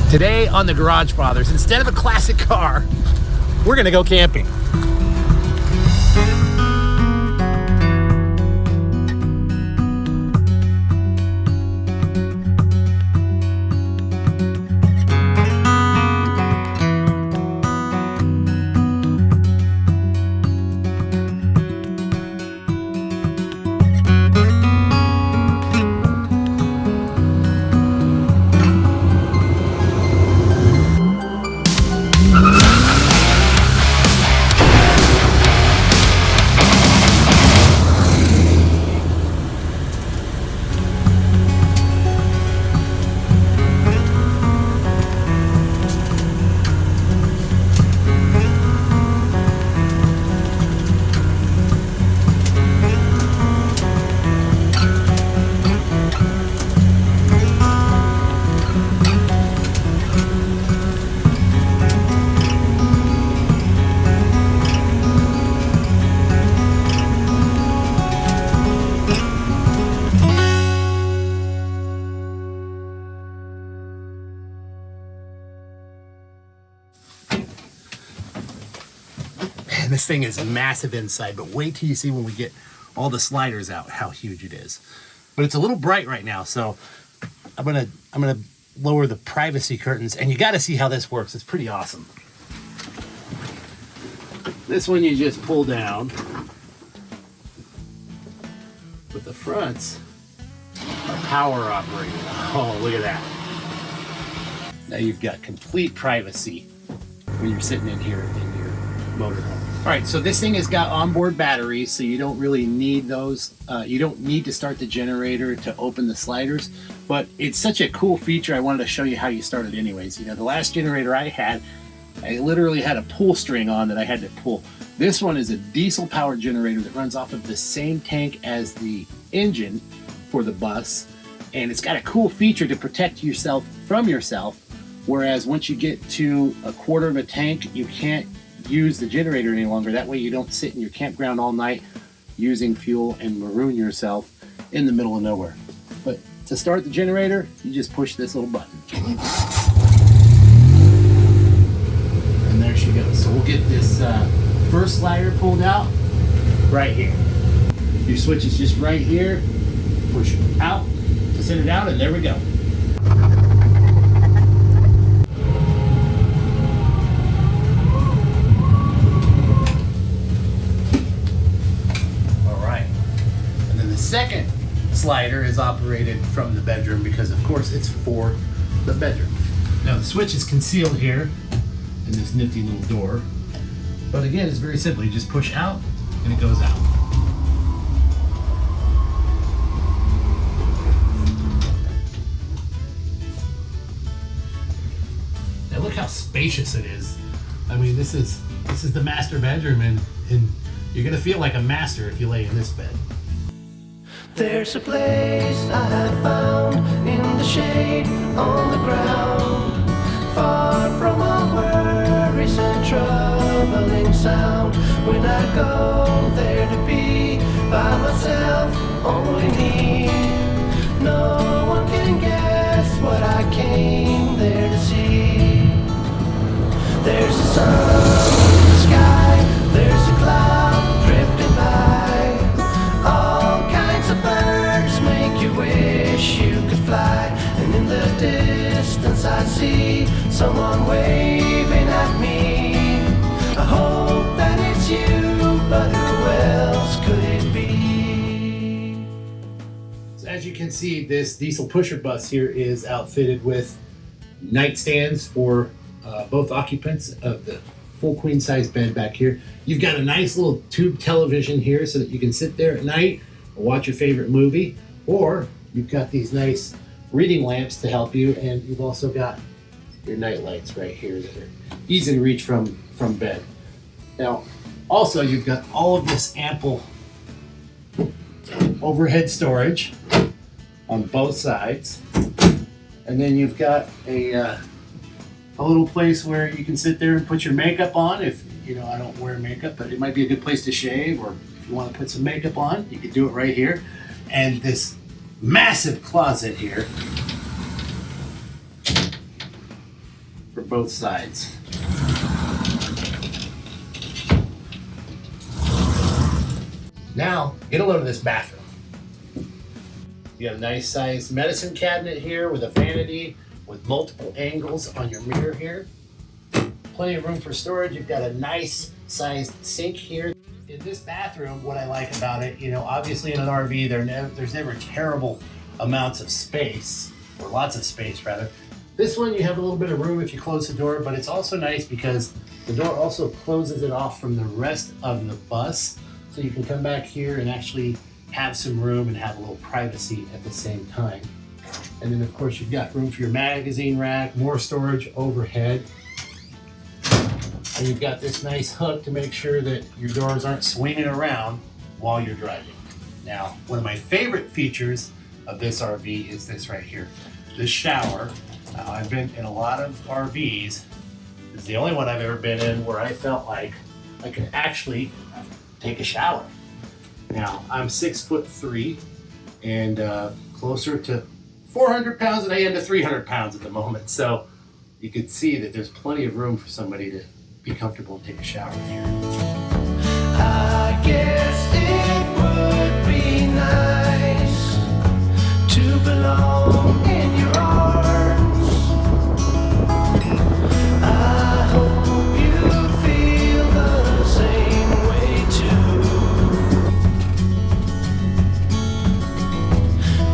Today on the Garagefathers, instead of a classic car, we're gonna go camping. This thing is massive inside, but wait till you see when we get all the sliders out how huge it is. But it's a little bright right now, so I'm gonna lower the privacy curtains, and you got to see how this works. It's pretty awesome. This one you just pull down, but the fronts are power operated. Oh, look at that! Now you've got complete privacy when you're sitting in here in your motorhome. All right, so this thing has got onboard batteries, so you don't really need those. You don't need to start the generator to open the sliders, but it's such a cool feature. I wanted to show you how you start it anyways. You know, the last generator I had, I literally had a pull string on that I had to pull. This one is a diesel powered generator that runs off of the same tank as the engine for the bus, and it's got a cool feature to protect yourself from yourself, whereas once you get to a quarter of a tank, you can't use the generator any longer. That way you don't sit in your campground all night using fuel and maroon yourself in the middle of nowhere. But to start the generator, you just push this little button. And there she goes. So we'll get this first slider pulled out right here. Your switch is just right here. Push it out to send it out, and there we go. Second slider is operated from the bedroom because of course it's for the bedroom. Now the switch is concealed here in this nifty little door, but again it's very simple. You just push out and it goes out. Now look how spacious it is. I mean, this is the master bedroom, and you're gonna feel like a master if you lay in this bed. There's a place I had found in the shade on the ground, far from all worries and troubling sound. When I go there to be by myself, only me, no one can guess what I came there to see. There's a sun in the sky, there's a cloud drifting by. Make you wish you could fly, and in the distance I see someone waving at me. I hope that it's you, but who else could it be? So as you can see, this diesel pusher bus here is outfitted with nightstands for both occupants of the full queen size bed back here. You've got a nice little tube television here so that you can sit there at night or watch your favorite movie. Or you've got these nice reading lamps to help you, and you've also got your night lights right here that are easy to reach from bed. Now, also you've got all of this ample overhead storage on both sides, and then you've got a little place where you can sit there and put your makeup on. If you know, I don't wear makeup, but it might be a good place to shave, or if you want to put some makeup on, you can do it right here. And this massive closet here both sides. Now, get a load of this bathroom. You have a nice sized medicine cabinet here with a vanity with multiple angles on your mirror here. Plenty of room for storage. You've got a nice sized sink here. In this bathroom, what I like about it, you know, obviously in an RV, there's never terrible amounts of space, or lots of space rather. This one, you have a little bit of room if you close the door, but it's also nice because the door also closes it off from the rest of the bus. So you can come back here and actually have some room and have a little privacy at the same time. And then of course you've got room for your magazine rack, more storage overhead. And you've got this nice hook to make sure that your doors aren't swinging around while you're driving. Now, one of my favorite features of this RV is this right here, this shower. Now, I've been in a lot of RVs. This is the only one I've ever been in where I felt like I could actually take a shower. Now, I'm 6'3" and closer to 400 pounds than I am to 300 pounds at the moment. So you can see that there's plenty of room for somebody to be comfortable and take a shower in here. I guess it would be nice to belong in your arms. I hope you feel the same way too.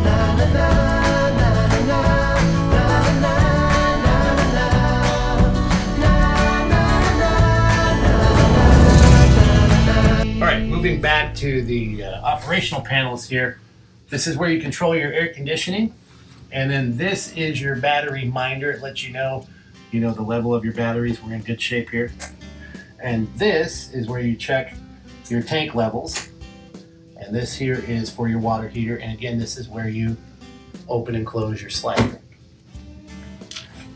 Na na na. Moving back to the operational panels here, this is where you control your air conditioning, and then this is your battery minder. It lets you know the level of your batteries. We're in good shape here. And this is where you check your tank levels, and this here is for your water heater, and again, this is where you open and close your slider.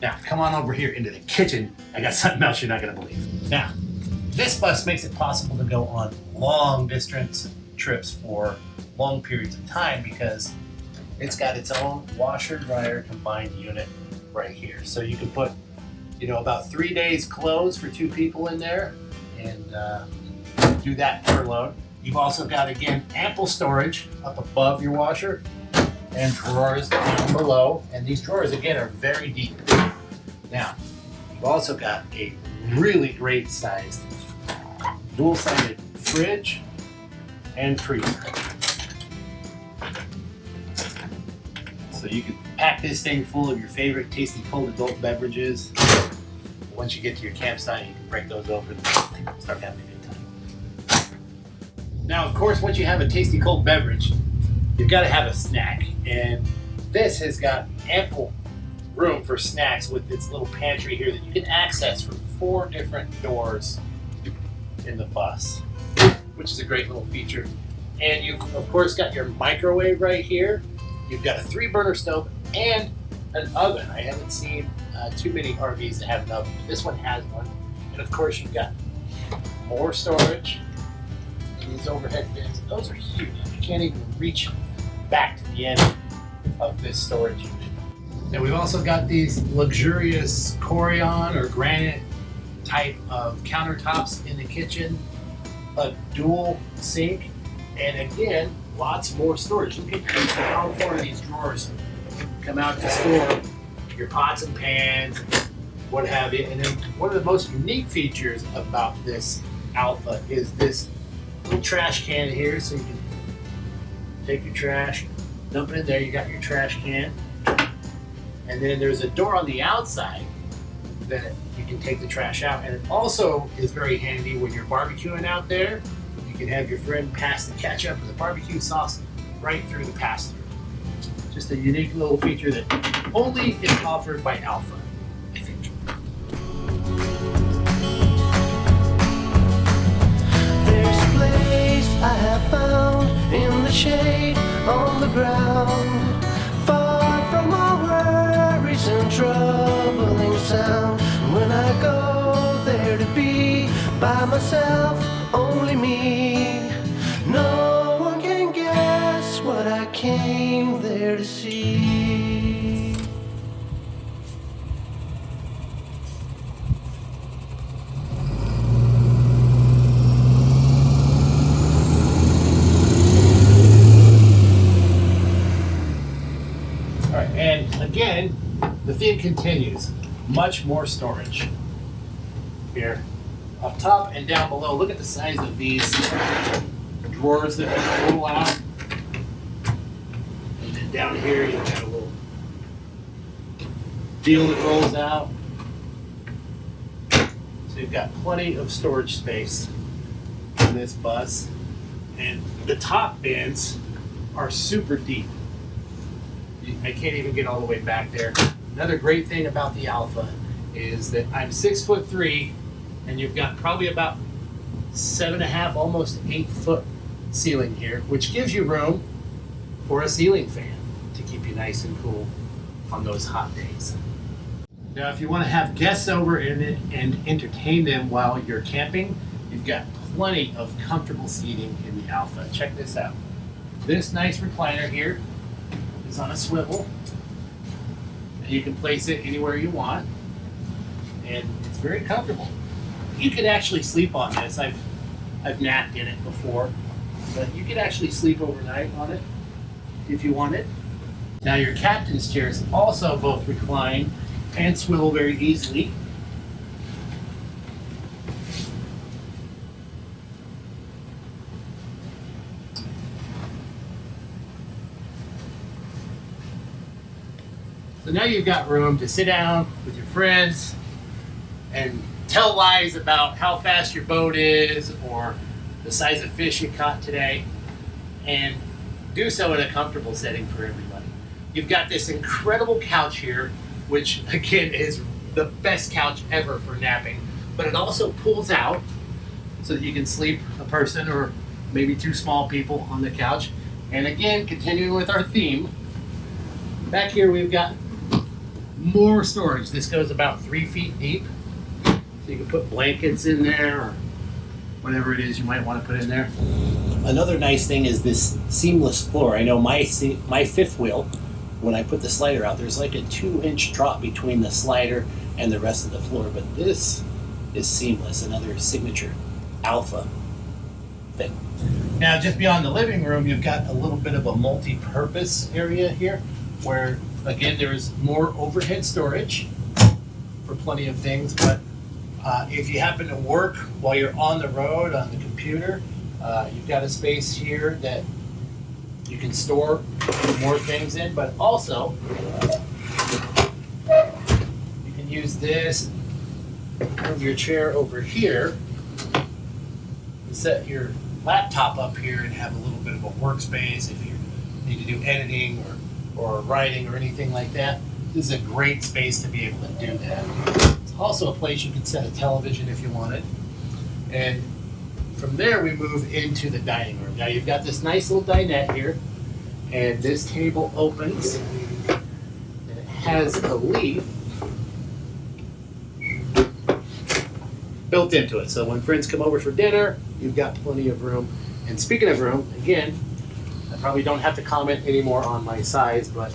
Now come on over here into the kitchen. I got something else you're not going to believe. Now, this bus makes it possible to go on long distance trips for long periods of time because it's got its own washer dryer combined unit right here. So you can put, about 3 days clothes for 2 people in there and do that per load. You've also got, again, ample storage up above your washer and drawers down below. And these drawers, again, are very deep. Now, you've also got a really great sized dual-sided fridge and freezer. So you can pack this thing full of your favorite tasty cold adult beverages. Once you get to your campsite, you can break those open and start having a good time. Now, of course, once you have a tasty cold beverage, you've got to have a snack. And this has got ample room for snacks with its little pantry here that you can access from 4 different doors in the bus, which is a great little feature. And you've of course got your microwave right here. You've got a 3-burner stove and an oven. I haven't seen too many RVs that have an oven, but this one has one. And of course you've got more storage in these overhead bins. Those are huge. You can't even reach back to the end of this storage unit. And we've also got these luxurious Corian or granite type of countertops in the kitchen, a dual sink, and again, lots more storage. Look at how far these drawers come out to store your pots and pans, what have you. And then one of the most unique features about this Alfa is this little trash can here, so you can take your trash, dump it in there, you got your trash can. And then there's a door on the outside that you can take the trash out. And it also is very handy when you're barbecuing out there. You can have your friend pass the ketchup or the barbecue sauce right through the pass-through. Just a unique little feature that only is offered by Alfa, I think. There's a place I have found in the shade on the ground, far from all worries and troubling sound. When I go there to be by myself, only me, no one can guess what I came there to see. right, and again, the theme continues. Much more storage here, up top and down below. Look at the size of these drawers that we roll out. And then down here, you've got a little deal that rolls out. So you've got plenty of storage space in this bus. And the top bins are super deep. I can't even get all the way back there. Another great thing about the Alfa is that I'm 6'3", and you've got probably about 7.5, almost 8 foot ceiling here, which gives you room for a ceiling fan to keep you nice and cool on those hot days. Now, if you want to have guests over and entertain them while you're camping, you've got plenty of comfortable seating in the Alfa. Check this out. This nice recliner here is on a swivel, and you can place it anywhere you want, and it's very comfortable. You could actually sleep on this. I've napped in it before, but you could actually sleep overnight on it if you wanted. Now, your captain's chairs also both recline and swivel very easily. So now you've got room to sit down with your friends and tell lies about how fast your boat is or the size of fish you caught today, and do so in a comfortable setting for everybody. You've got this incredible couch here, which again is the best couch ever for napping, but it also pulls out so that you can sleep a person or maybe 2 small people on the couch. And again, continuing with our theme, back here we've got more storage. This goes about 3 feet deep. So you can put blankets in there or whatever it is you might want to put in there. Another nice thing is this seamless floor. I know my fifth wheel, when I put the slider out, there's like a 2-inch drop between the slider and the rest of the floor, but this is seamless. Another signature Alfa thing. Now, just beyond the living room, you've got a little bit of a multi-purpose area here where, again, there's more overhead storage for plenty of things, but if you happen to work while you're on the road on the computer, you've got a space here that you can store more things in, but also you can use this, move your chair over here, and set your laptop up here and have a little bit of a workspace if you need to do editing or writing or anything like that. This is a great space to be able to do that. It's also a place you can set a television if you wanted. And from there we move into the dining room. Now you've got this nice little dinette here, and this table opens and it has a leaf built into it. So when friends come over for dinner, you've got plenty of room. And speaking of room, again, I probably don't have to comment anymore on my size, but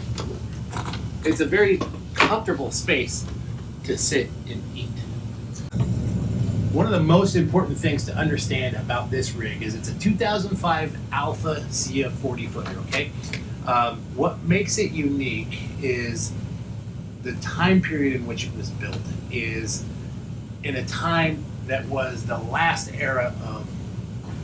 it's a very comfortable space to sit and eat. One of the most important things to understand about this rig is it's a 2005 Alfa Sia 40-footer, okay? What makes it unique is the time period in which it was built is in a time that was the last era of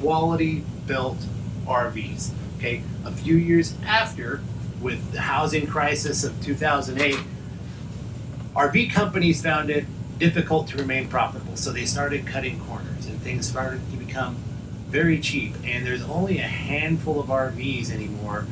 quality built RVs, okay? A few years after, with the housing crisis of 2008, RV companies found it difficult to remain profitable, so they started cutting corners and things started to become very cheap, and there's only a handful of RVs anymore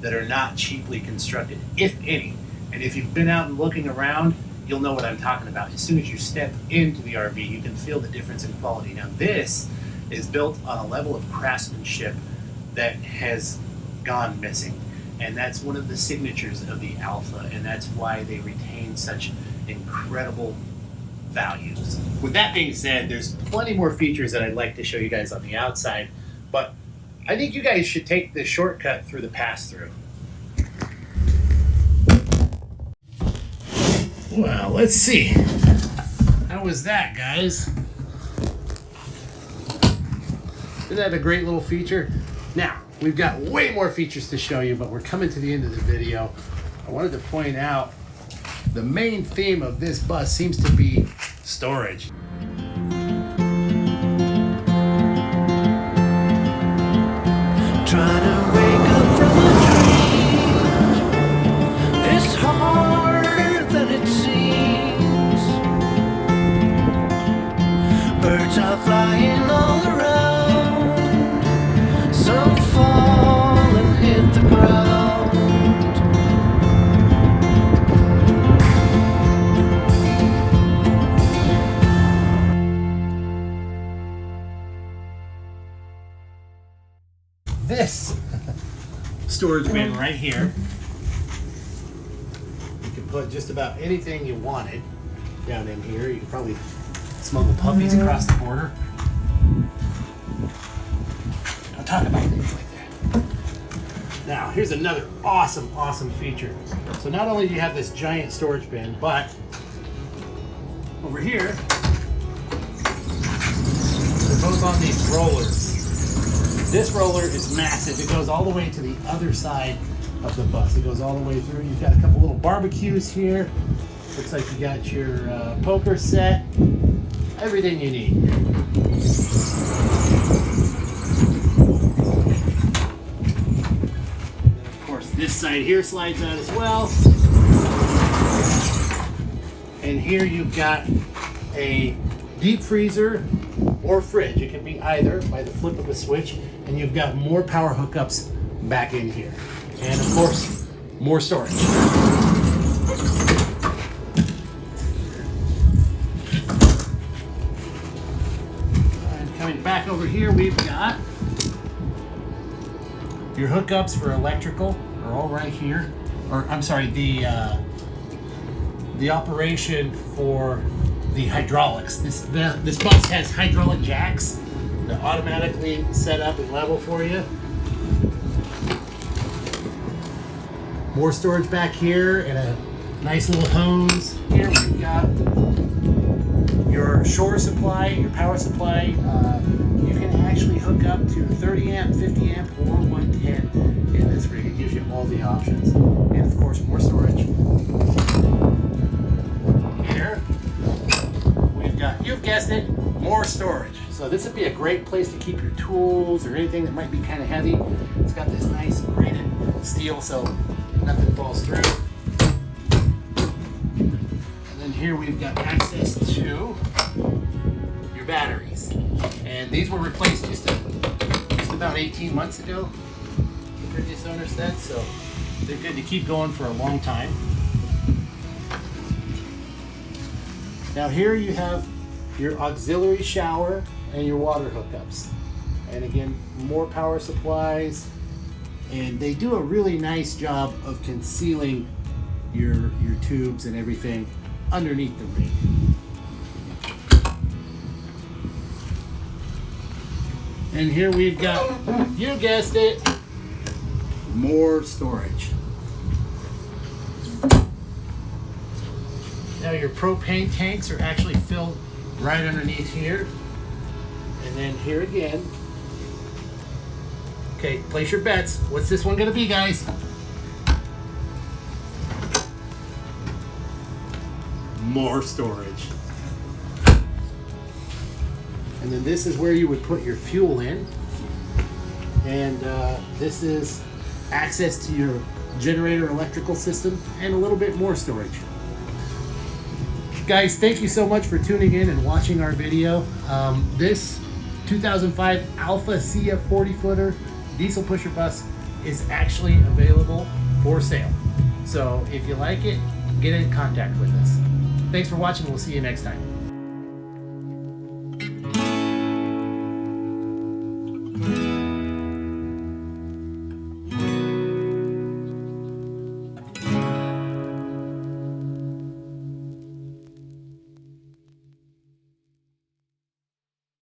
that are not cheaply constructed, if any. And if you've been out and looking around, you'll know what I'm talking about. As soon as you step into the RV, you can feel the difference in quality. Now, this is built on a level of craftsmanship that has gone missing, and that's one of the signatures of the Alfa, and that's why they retain such incredible values. With that being said, there's plenty more features that I'd like to show you guys on the outside, but I think you guys should take the shortcut through the pass-through. Well, let's see. How was that, guys? Isn't that a great little feature? Now, we've got way more features to show you, but we're coming to the end of the video. I wanted to point out the main theme of this bus seems to be storage. Trying to wake up from a dream is harder than it seems. Birds are flying all around, some fall and hit the ground. This storage bin right here, you can put just about anything you wanted down in here. You can probably smuggle puppies across the border. I'll talk about things like that. Now, here's another awesome feature. So not only do you have this giant storage bin, but over here, they're both on these rollers. This roller is massive. It goes all the way to the other side of the bus. It goes all the way through. You've got a couple little barbecues here. Looks like you got your poker set. Everything you need. And of course, this side here slides out as well. And here you've got a deep freezer or fridge. It can be either by the flip of a switch, and you've got more power hookups back in here. And of course, more storage. And coming back over here, we've got your hookups for electrical are all right here. Or I'm sorry, the operation for the hydraulics. This bus has hydraulic jacks that automatically set up and level for you. More storage back here and a nice little hose. Here we've got your shore supply, your power supply. You can actually hook up to 30 amp, 50 amp, or 110 in this rig. It gives you all the options. And of course, more storage. Here, we've got, you've guessed it, more storage. So this would be a great place to keep your tools or anything that might be kind of heavy. It's got this nice braided steel so nothing falls through. And then here we've got access to your batteries. And these were replaced just about 18 months ago, the previous owner said, so they're good to keep going for a long time. Now here you have your auxiliary shower and your water hookups. And again, more power supplies. And they do a really nice job of concealing your tubes and everything underneath the rig. And here we've got, you guessed it, more storage. Now your propane tanks are actually filled right underneath here. And then here again. Okay, place your bets. What's this one gonna be, guys? More storage. And then this is where you would put your fuel in. And this is access to your generator electrical system and a little bit more storage. Guys, thank you so much for tuning in and watching our video. This 2005 Alfa 40-footer diesel pusher bus is actually available for sale. So if you like it, get in contact with us. Thanks for watching. We'll see you next time.